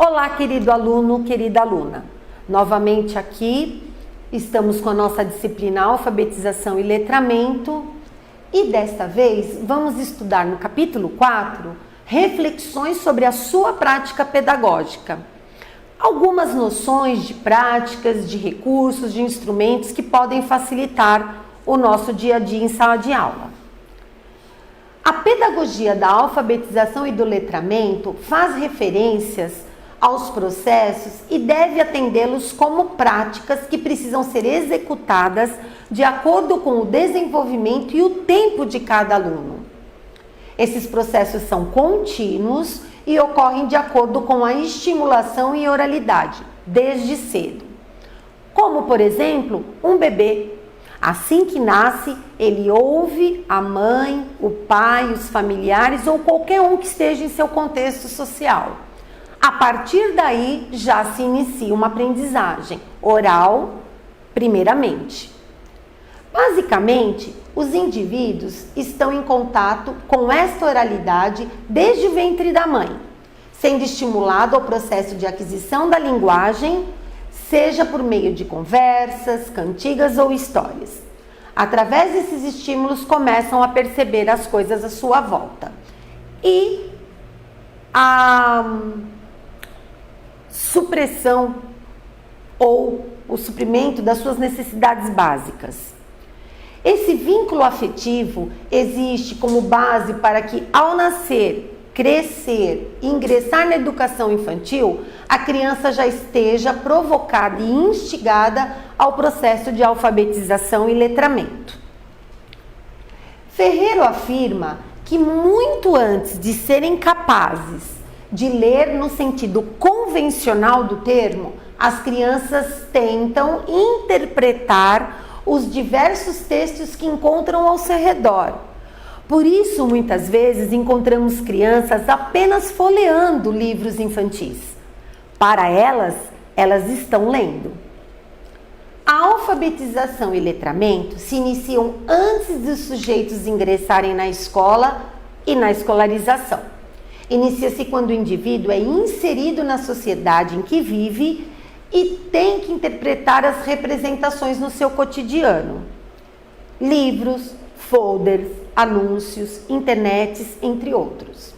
Olá, querido aluno, querida aluna. Novamente aqui, estamos com a nossa disciplina Alfabetização e Letramento e desta vez vamos estudar no capítulo 4 reflexões sobre a sua prática pedagógica. Algumas noções de práticas, de recursos, de instrumentos que podem facilitar o nosso dia a dia em sala de aula. A pedagogia da alfabetização e do letramento faz referências aos processos e deve atendê-los como práticas que precisam ser executadas de acordo com o desenvolvimento e o tempo de cada aluno. Esses processos são contínuos e ocorrem de acordo com a estimulação e oralidade, desde cedo. Como, por exemplo, um bebê. Assim que nasce, ele ouve a mãe, o pai, os familiares ou qualquer um que esteja em seu contexto social. A partir daí, já se inicia uma aprendizagem oral, primeiramente. Basicamente, os indivíduos estão em contato com esta oralidade desde o ventre da mãe, sendo estimulado ao processo de aquisição da linguagem, seja por meio de conversas, cantigas ou histórias. Através desses estímulos, começam a perceber as coisas à sua volta. E a supressão ou o suprimento das suas necessidades básicas. Esse vínculo afetivo existe como base para que, ao nascer, crescer e ingressar na educação infantil, a criança já esteja provocada e instigada ao processo de alfabetização e letramento. Ferreiro afirma que muito antes de serem capazes de ler no sentido convencional do termo, as crianças tentam interpretar os diversos textos que encontram ao seu redor. Por isso, muitas vezes, encontramos crianças apenas folheando livros infantis. Para elas, elas estão lendo. A alfabetização e letramento se iniciam antes dos sujeitos ingressarem na escola e na escolarização. Inicia-se quando o indivíduo é inserido na sociedade em que vive e tem que interpretar as representações no seu cotidiano. Livros, folders, anúncios, internets, entre outros.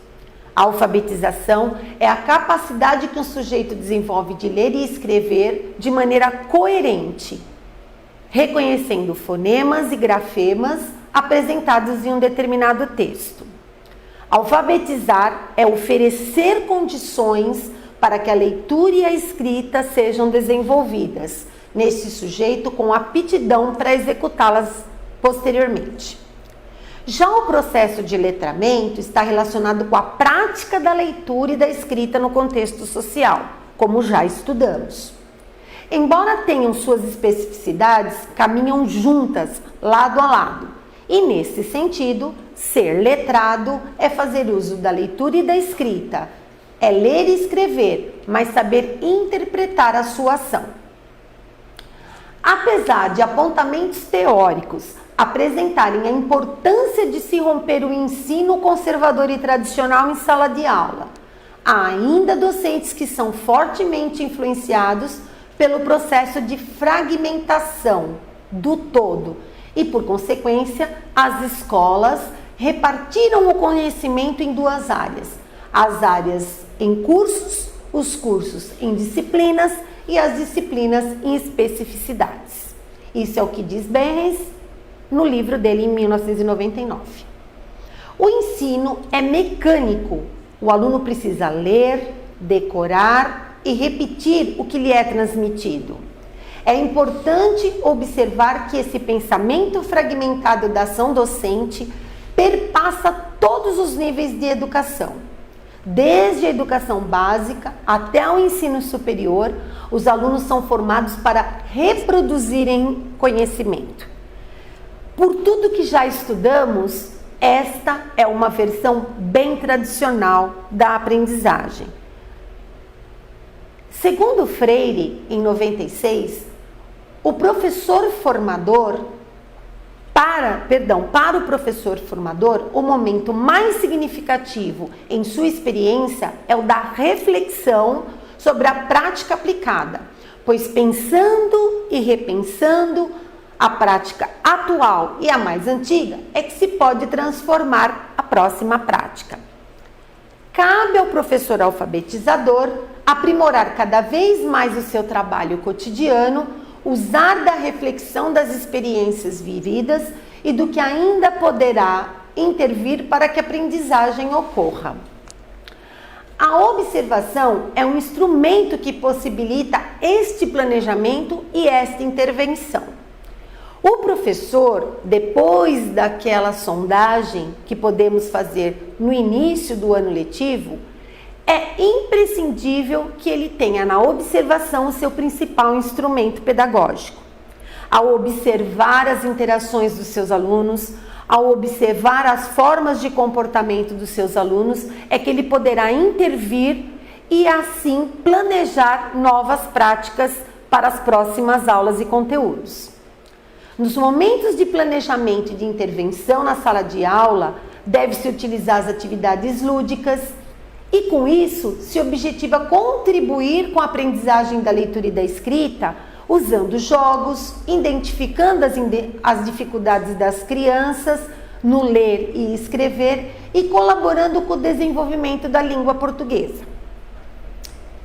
A alfabetização é a capacidade que um sujeito desenvolve de ler e escrever de maneira coerente, reconhecendo fonemas e grafemas apresentados em um determinado texto. Alfabetizar é oferecer condições para que a leitura e a escrita sejam desenvolvidas nesse sujeito com aptidão para executá-las posteriormente. Já o processo de letramento está relacionado com a prática da leitura e da escrita no contexto social, como já estudamos. Embora tenham suas especificidades, caminham juntas, lado a lado. E nesse sentido, ser letrado é fazer uso da leitura e da escrita. É ler e escrever, mas saber interpretar a sua ação. Apesar de apontamentos teóricos apresentarem a importância de se romper o ensino conservador e tradicional em sala de aula, há ainda docentes que são fortemente influenciados pelo processo de fragmentação do todo e, por consequência, as escolas repartiram o conhecimento em duas áreas: as áreas em cursos, os cursos em disciplinas e as disciplinas em especificidades. Isso é o que diz Behrens no livro dele em 1999. O ensino é mecânico. O aluno precisa ler, decorar e repetir o que lhe é transmitido. É importante observar que esse pensamento fragmentado da ação docente perpassa todos os níveis de educação. Desde a educação básica até o ensino superior, os alunos são formados para reproduzirem conhecimento. Por tudo que já estudamos, esta é uma versão bem tradicional da aprendizagem. Segundo Freire, em 96, o professor formador, para o professor formador, o momento mais significativo em sua experiência é o da reflexão sobre a prática aplicada, pois pensando e repensando a prática atual e a mais antiga é que se pode transformar a próxima prática. Cabe ao professor alfabetizador aprimorar cada vez mais o seu trabalho cotidiano, usar da reflexão das experiências vividas e do que ainda poderá intervir para que a aprendizagem ocorra. A observação é um instrumento que possibilita este planejamento e esta intervenção. O professor, depois daquela sondagem que podemos fazer no início do ano letivo, é imprescindível que ele tenha na observação o seu principal instrumento pedagógico. Ao observar as interações dos seus alunos, ao observar as formas de comportamento dos seus alunos, é que ele poderá intervir e assim planejar novas práticas para as próximas aulas e conteúdos. Nos momentos de planejamento e de intervenção na sala de aula, deve-se utilizar as atividades lúdicas e, com isso, se objetiva contribuir com a aprendizagem da leitura e da escrita, usando jogos, identificando as dificuldades das crianças no ler e escrever e colaborando com o desenvolvimento da língua portuguesa.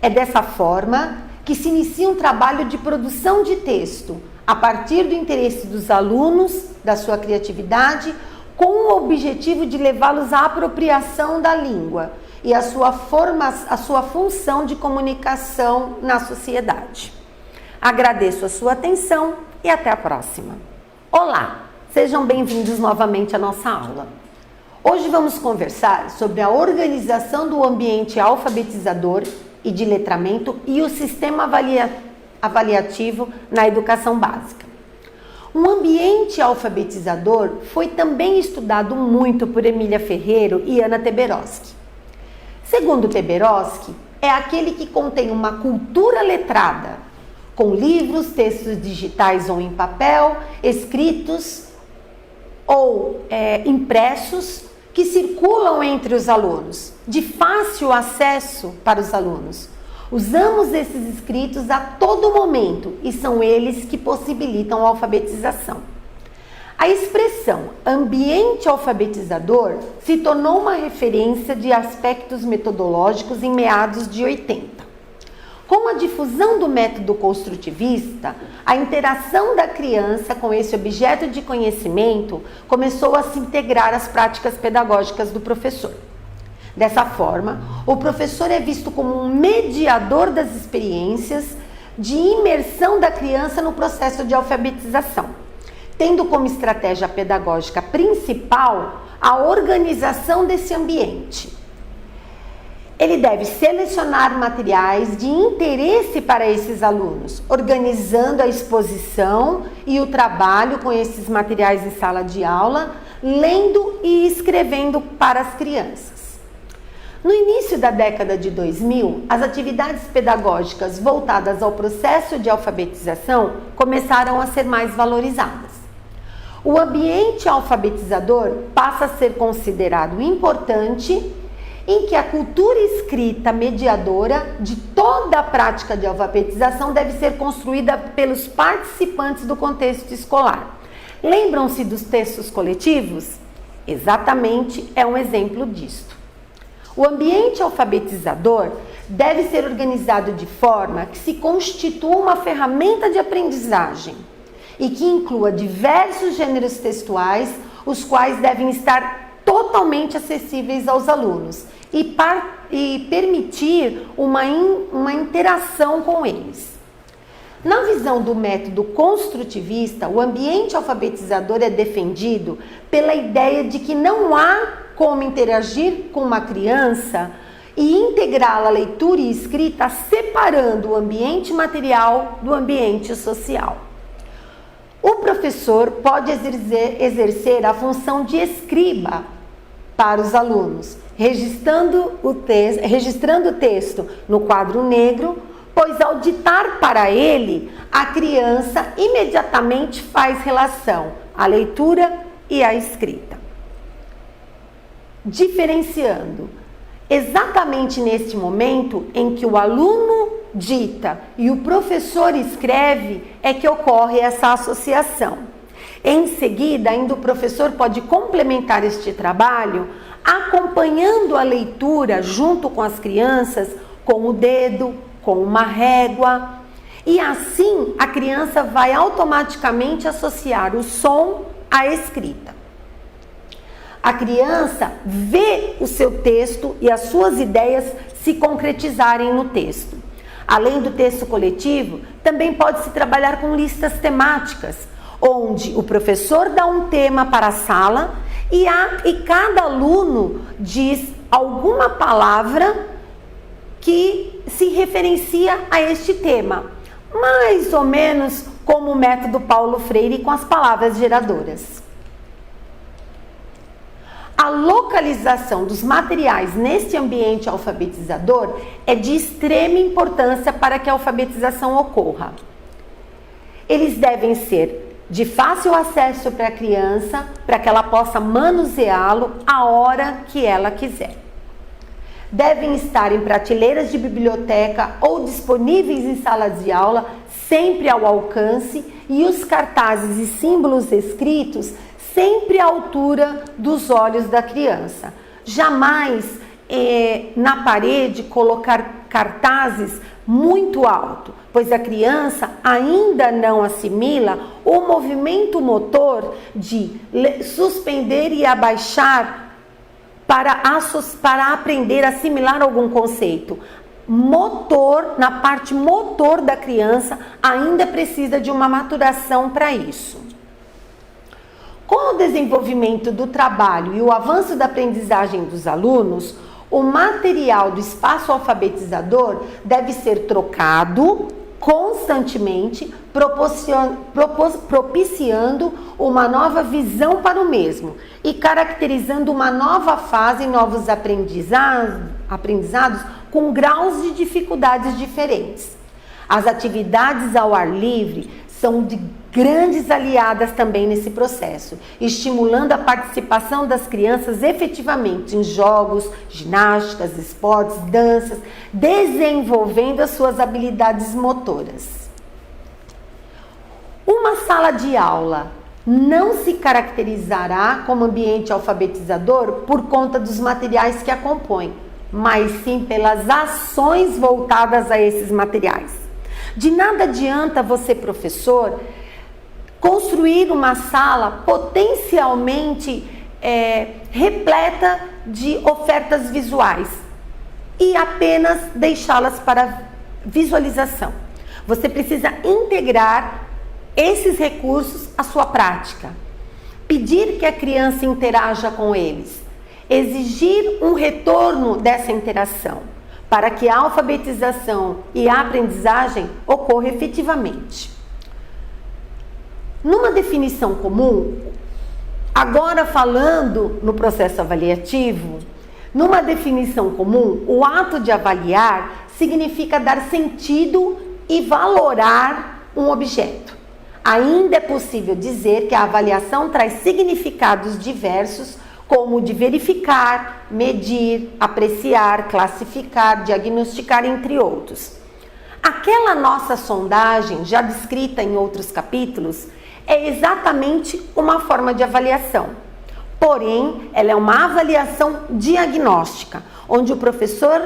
É dessa forma que se inicia um trabalho de produção de texto, a partir do interesse dos alunos, da sua criatividade, com o objetivo de levá-los à apropriação da língua e a sua função de comunicação na sociedade. Agradeço a sua atenção e até a próxima. Olá, sejam bem-vindos novamente à nossa aula. Hoje vamos conversar sobre a organização do ambiente alfabetizador e de letramento e o sistema avaliativo na educação básica. Um ambiente alfabetizador foi também estudado muito por Emília Ferreiro e Ana Teberoski. Segundo Teberoski, é aquele que contém uma cultura letrada, com livros, textos digitais ou em papel, escritos ou impressos, que circulam entre os alunos, de fácil acesso para os alunos. Usamos esses escritos a todo momento e são eles que possibilitam a alfabetização. A expressão ambiente alfabetizador se tornou uma referência de aspectos metodológicos em meados de 80. Com a difusão do método construtivista, a interação da criança com esse objeto de conhecimento começou a se integrar às práticas pedagógicas do professor. Dessa forma, o professor é visto como um mediador das experiências de imersão da criança no processo de alfabetização, tendo como estratégia pedagógica principal a organização desse ambiente. Ele deve selecionar materiais de interesse para esses alunos, organizando a exposição e o trabalho com esses materiais em sala de aula, lendo e escrevendo para as crianças. No início da década de 2000, as atividades pedagógicas voltadas ao processo de alfabetização começaram a ser mais valorizadas. O ambiente alfabetizador passa a ser considerado importante, em que a cultura escrita mediadora de toda a prática de alfabetização deve ser construída pelos participantes do contexto escolar. Lembram-se dos textos coletivos? Exatamente, é um exemplo disto. O ambiente alfabetizador deve ser organizado de forma que se constitua uma ferramenta de aprendizagem e que inclua diversos gêneros textuais, os quais devem estar totalmente acessíveis aos alunos e permitir uma interação com eles. Na visão do método construtivista, o ambiente alfabetizador é defendido pela ideia de que não há como interagir com uma criança e integrá-la à leitura e escrita separando o ambiente material do ambiente social. O professor pode exercer a função de escriba para os alunos, registrando o texto no quadro negro, pois ao ditar para ele, a criança imediatamente faz relação à leitura e à escrita. Diferenciando, exatamente neste momento em que o aluno dita e o professor escreve, é que ocorre essa associação. Em seguida, ainda o professor pode complementar este trabalho acompanhando a leitura junto com as crianças, com o dedo, com uma régua, e assim a criança vai automaticamente associar o som à escrita. A criança vê o seu texto e as suas ideias se concretizarem no texto. Além do texto coletivo, também pode-se trabalhar com listas temáticas, onde o professor dá um tema para a sala e cada aluno diz alguma palavra que se referencia a este tema, mais ou menos como o método Paulo Freire com as palavras geradoras. A localização dos materiais neste ambiente alfabetizador é de extrema importância para que a alfabetização ocorra. Eles devem ser de fácil acesso para a criança, para que ela possa manuseá-lo a hora que ela quiser. Devem estar em prateleiras de biblioteca ou disponíveis em salas de aula, sempre ao alcance, e os cartazes e símbolos escritos sempre à altura dos olhos da criança. Jamais na parede colocar cartazes muito alto, pois a criança ainda não assimila o movimento motor de suspender e abaixar para aprender a assimilar algum conceito. Na parte motor da criança, ainda precisa de uma maturação para isso. Com o desenvolvimento do trabalho e o avanço da aprendizagem dos alunos, o material do espaço alfabetizador deve ser trocado constantemente, propiciando uma nova visão para o mesmo e caracterizando uma nova fase e novos aprendizados com graus de dificuldades diferentes. As atividades ao ar livre são de grandes aliadas também nesse processo, estimulando a participação das crianças efetivamente em jogos, ginásticas, esportes, danças, desenvolvendo as suas habilidades motoras. Uma sala de aula não se caracterizará como ambiente alfabetizador por conta dos materiais que a compõem, mas sim pelas ações voltadas a esses materiais. De nada adianta você, professor, construir uma sala potencialmente repleta de ofertas visuais e apenas deixá-las para visualização. Você precisa integrar esses recursos à sua prática, pedir que a criança interaja com eles, exigir um retorno dessa interação, para que a alfabetização e a aprendizagem ocorram efetivamente. Numa definição comum, agora falando no processo avaliativo, numa definição comum, o ato de avaliar significa dar sentido e valorar um objeto. Ainda é possível dizer que a avaliação traz significados diversos, como o de verificar, medir, apreciar, classificar, diagnosticar, entre outros. Aquela nossa sondagem, já descrita em outros capítulos, é exatamente uma forma de avaliação. Porém, ela é uma avaliação diagnóstica, onde o professor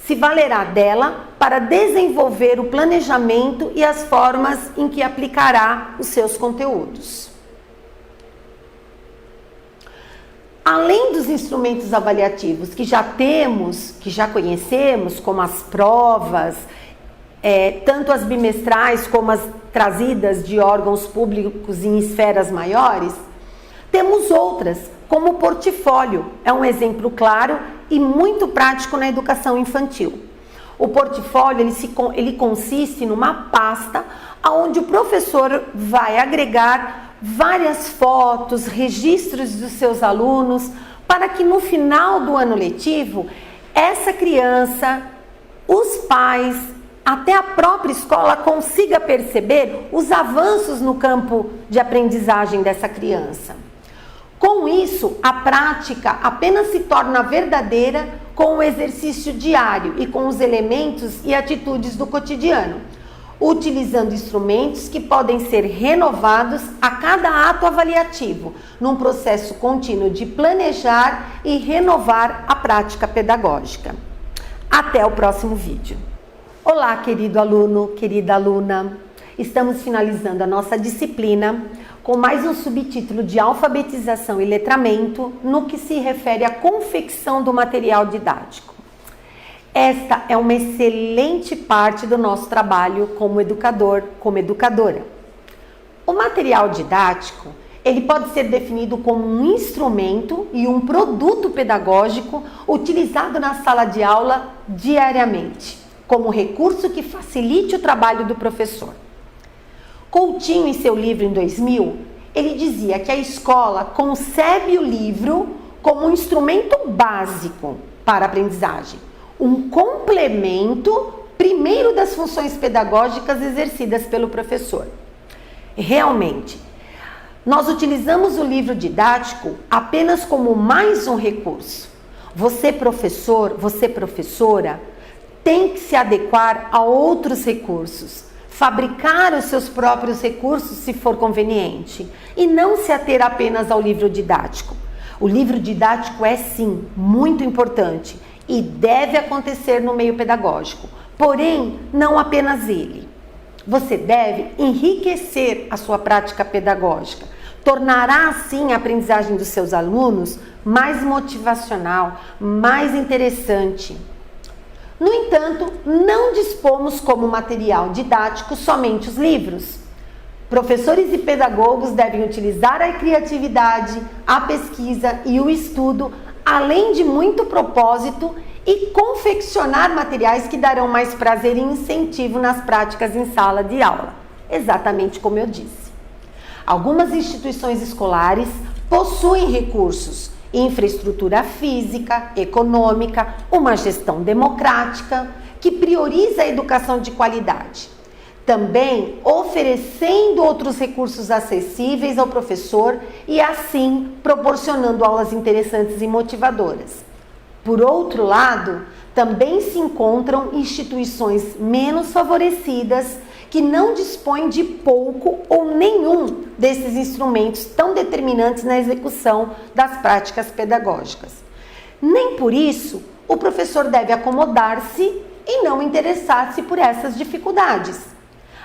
se valerá dela para desenvolver o planejamento e as formas em que aplicará os seus conteúdos. Além dos instrumentos avaliativos que já temos, que já conhecemos, como as provas, tanto as bimestrais como as trazidas de órgãos públicos em esferas maiores, temos outras, como o portfólio, é um exemplo claro e muito prático na educação infantil. O portfólio ele consiste numa pasta onde o professor vai agregar várias fotos, registros dos seus alunos, para que no final do ano letivo, essa criança, os pais, até a própria escola consiga perceber os avanços no campo de aprendizagem dessa criança. Com isso, a prática apenas se torna verdadeira com o exercício diário e com os elementos e atitudes do cotidiano, utilizando instrumentos que podem ser renovados a cada ato avaliativo, num processo contínuo de planejar e renovar a prática pedagógica. Até o próximo vídeo. Olá, querido aluno, querida aluna. Estamos finalizando a nossa disciplina com mais um subtítulo de alfabetização e letramento no que se refere à confecção do material didático. Esta é uma excelente parte do nosso trabalho como educador, como educadora. O material didático, ele pode ser definido como um instrumento e um produto pedagógico utilizado na sala de aula diariamente, como recurso que facilite o trabalho do professor. Coutinho, em seu livro em 2000, ele dizia que a escola concebe o livro como um instrumento básico para a aprendizagem, um complemento primeiro das funções pedagógicas exercidas pelo professor. Realmente, nós utilizamos o livro didático apenas como mais um recurso. Você, professor, você, professora, tem que se adequar a outros recursos, fabricar os seus próprios recursos se for conveniente e não se ater apenas ao livro didático. O livro didático é sim muito importante e deve acontecer no meio pedagógico, porém não apenas ele. Você deve enriquecer a sua prática pedagógica, tornará assim a aprendizagem dos seus alunos mais motivacional, mais interessante. No entanto, não dispomos como material didático somente os livros. Professores e pedagogos devem utilizar a criatividade, a pesquisa e o estudo, além de muito propósito, e confeccionar materiais que darão mais prazer e incentivo nas práticas em sala de aula, exatamente como eu disse. Algumas instituições escolares possuem recursos, infraestrutura física, econômica, uma gestão democrática que prioriza a educação de qualidade. Também oferecendo outros recursos acessíveis ao professor e assim proporcionando aulas interessantes e motivadoras. Por outro lado, também se encontram instituições menos favorecidas que não dispõem de pouco ou nenhum desses instrumentos tão determinantes na execução das práticas pedagógicas. Nem por isso o professor deve acomodar-se e não interessar-se por essas dificuldades.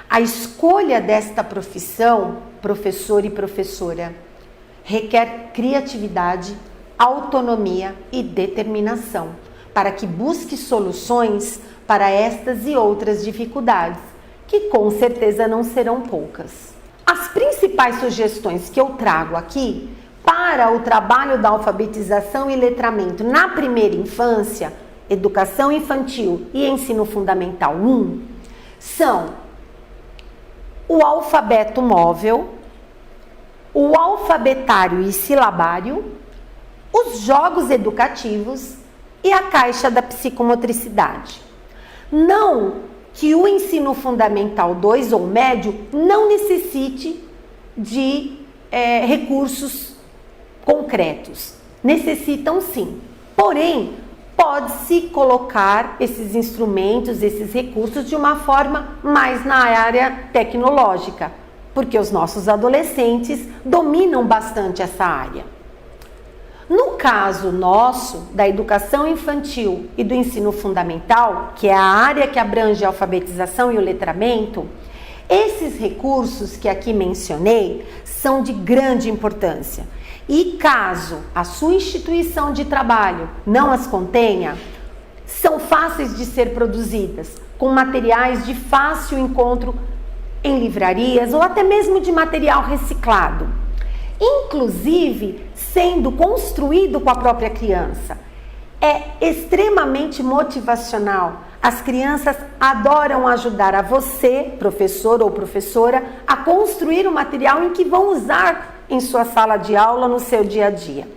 A escolha desta profissão, professor e professora, requer criatividade, autonomia e determinação para que busque soluções para estas e outras dificuldades, que com certeza não serão poucas. As principais sugestões que eu trago aqui para o trabalho da alfabetização e letramento na primeira infância, educação infantil e ensino fundamental 1, são o alfabeto móvel, o alfabetário e silabário, os jogos educativos e a caixa da psicomotricidade. Não que o ensino fundamental 2 ou médio não necessite de recursos concretos. Necessitam sim. Porém, pode-se colocar esses instrumentos, esses recursos de uma forma mais na área tecnológica, porque os nossos adolescentes dominam bastante essa área. No caso nosso, da educação infantil e do ensino fundamental, que é a área que abrange a alfabetização e o letramento, esses recursos que aqui mencionei são de grande importância. E caso a sua instituição de trabalho não as contenha, são fáceis de ser produzidas, com materiais de fácil encontro em livrarias ou até mesmo de material reciclado. Inclusive, sendo construído com a própria criança. É extremamente motivacional. As crianças adoram ajudar a você, professor ou professora, a construir o material em que vão usar em sua sala de aula no seu dia a dia.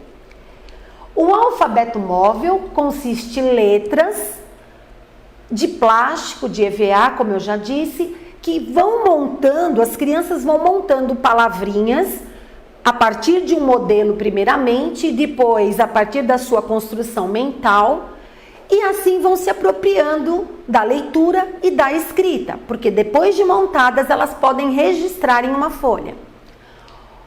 O alfabeto móvel consiste em letras de plástico, de EVA, como eu já disse, que vão montando, as crianças vão montando palavrinhas a partir de um modelo primeiramente, e depois a partir da sua construção mental, e assim vão se apropriando da leitura e da escrita, porque depois de montadas elas podem registrar em uma folha.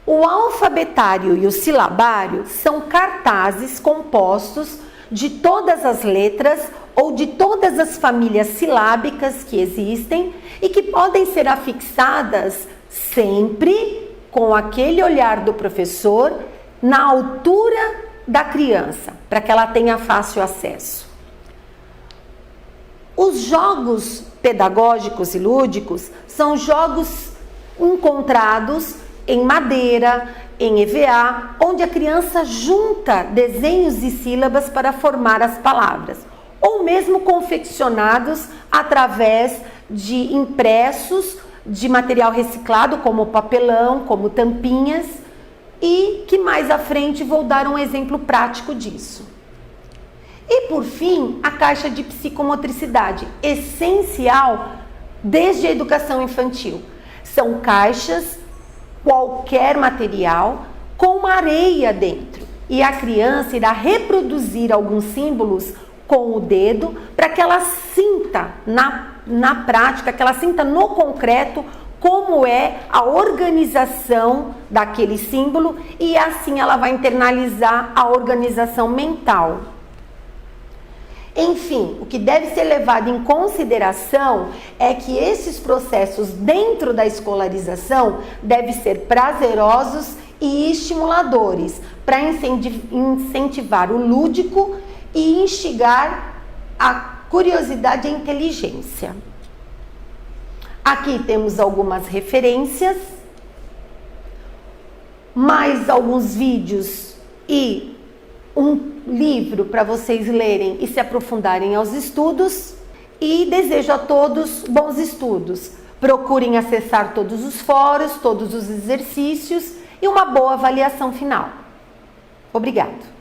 O alfabetário e o silabário são cartazes compostos de todas as letras ou de todas as famílias silábicas que existem e que podem ser afixadas sempre com aquele olhar do professor na altura da criança, para que ela tenha fácil acesso. Os jogos pedagógicos e lúdicos são jogos encontrados em madeira, em EVA, onde a criança junta desenhos e sílabas para formar as palavras, ou mesmo confeccionados através de impressos de material reciclado, como papelão, como tampinhas, e que mais à frente vou dar um exemplo prático disso. E por fim, a caixa de psicomotricidade, essencial desde a educação infantil. São caixas, qualquer material, com uma areia dentro. E a criança irá reproduzir alguns símbolos com o dedo para que ela sinta na prática, que ela sinta no concreto como é a organização daquele símbolo e assim ela vai internalizar a organização mental. Enfim, o que deve ser levado em consideração é que esses processos dentro da escolarização devem ser prazerosos e estimuladores para incentivar o lúdico e instigar a curiosidade e a inteligência. Aqui temos algumas referências, mais alguns vídeos e um livro para vocês lerem e se aprofundarem aos estudos. E desejo a todos bons estudos. Procurem acessar todos os fóruns, todos os exercícios e uma boa avaliação final. Obrigada.